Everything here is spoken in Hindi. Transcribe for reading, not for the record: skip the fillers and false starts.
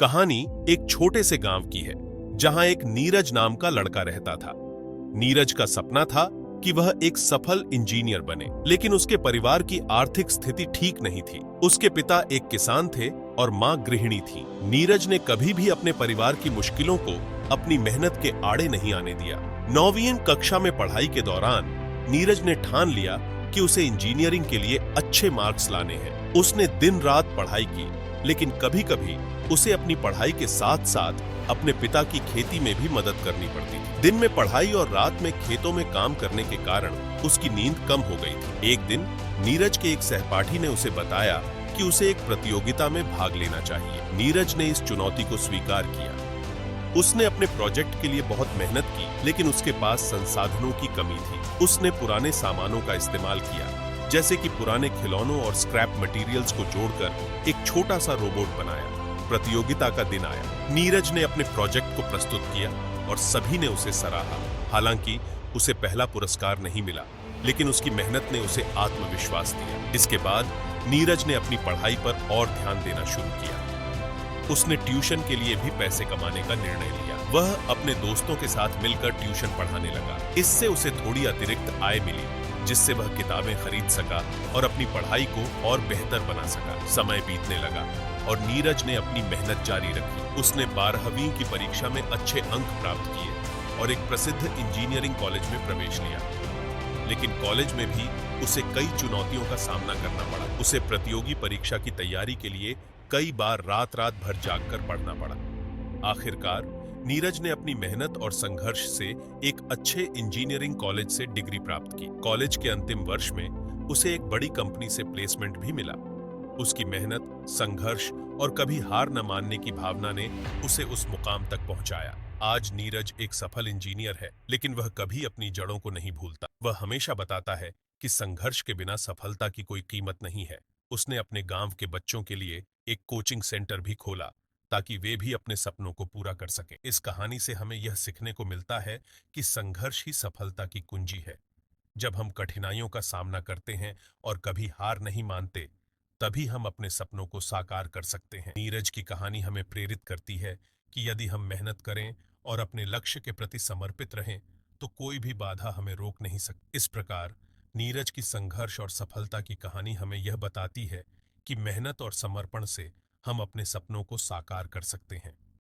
कहानी एक छोटे से गांव की है जहां एक नीरज नाम का लड़का रहता था। नीरज का सपना था कि वह एक सफल इंजीनियर बने, लेकिन उसके परिवार की आर्थिक स्थिति ठीक नहीं थी। उसके पिता एक किसान थे और मां गृहिणी थी। नीरज ने कभी भी अपने परिवार की मुश्किलों को अपनी मेहनत के आड़े नहीं आने दिया। 9वीं कक्षा में पढ़ाई के दौरान नीरज ने ठान लिया कि उसे इंजीनियरिंग के लिए अच्छे मार्क्स लाने हैं। उसने दिन रात पढ़ाई की, लेकिन कभी-कभी उसे अपनी पढ़ाई के साथ साथ अपने पिता की खेती में भी मदद करनी पड़ती थी। दिन में पढ़ाई और रात में खेतों में काम करने के कारण उसकी नींद कम हो गई थी। एक दिन नीरज के एक सहपाठी ने उसे बताया कि उसे एक प्रतियोगिता में भाग लेना चाहिए। नीरज ने इस चुनौती को स्वीकार किया। उसने अपने प्रोजेक्ट के लिए बहुत मेहनत की, लेकिन उसके पास संसाधनों की कमी थी। उसने पुराने सामानों का इस्तेमाल किया, जैसे कि पुराने खिलौनों और स्क्रैप मटेरियल्स को जोड़कर एक छोटा सा रोबोट बनाया। प्रतियोगिता का दिन आया। नीरज ने अपने प्रोजेक्ट को प्रस्तुत किया और सभी ने उसे सराहा। हालांकि उसे पहला पुरस्कार नहीं मिला, लेकिन उसकी मेहनत ने उसे आत्मविश्वास दिया। इसके बाद नीरज ने अपनी पढ़ाई पर और ध्यान देना शुरू किया। उसने ट्यूशन के लिए भी पैसे कमाने का निर्णय लिया। वह अपने दोस्तों के साथ मिलकर ट्यूशन पढ़ाने लगा। इससे उसे थोड़ी अतिरिक्त आय मिली, जिससे वह किताबें खरीद सका और अपनी पढ़ाई को और बेहतर बना सका। समय बीतने लगा और नीरज ने अपनी मेहनत जारी रखी। उसने 12वीं की परीक्षा में अच्छे अंक प्राप्त किए और एक प्रसिद्ध इंजीनियरिंग कॉलेज में प्रवेश लिया। लेकिन कॉलेज में भी उसे कई चुनौतियों का सामना करना पड़ा। उसे प्रतियोगी परीक्षा की तैयारी के लिए कई बार रात रात भर जागकर पढ़ना पड़ा। आखिरकार नीरज ने अपनी मेहनत और संघर्ष से एक अच्छे इंजीनियरिंग कॉलेज से डिग्री प्राप्त की। कॉलेज के अंतिम वर्ष में उसे एक बड़ी कंपनी से प्लेसमेंट भी मिला। उसकी मेहनत, संघर्ष और कभी हार न मानने की भावना ने उसे उस मुकाम तक पहुंचाया। आज नीरज एक सफल इंजीनियर है, लेकिन वह कभी अपनी जड़ों को नहीं भूलता। वह हमेशा बताता है कि संघर्ष के बिना सफलता की कोई कीमत नहीं है। उसने अपने गांव के बच्चों के लिए एक कोचिंग सेंटर भी खोला, ताकि वे भी अपने सपनों को पूरा कर सकें। इस कहानी से हमें यह सीखने को मिलता है कि संघर्ष ही सफलता की कुंजी है। जब हम कठिनाइयों का सामना करते हैं और कभी हार नहीं मानते, तभी हम अपने सपनों को साकार कर सकते हैं। नीरज की कहानी हमें प्रेरित करती है कि यदि हम मेहनत करें और अपने लक्ष्य के प्रति समर्पित रहें, तो कोई भी बाधा हमें रोक नहीं सकती। इस प्रकार नीरज की संघर्ष और सफलता की कहानी हमें यह बताती है कि मेहनत और समर्पण से हम अपने सपनों को साकार कर सकते हैं।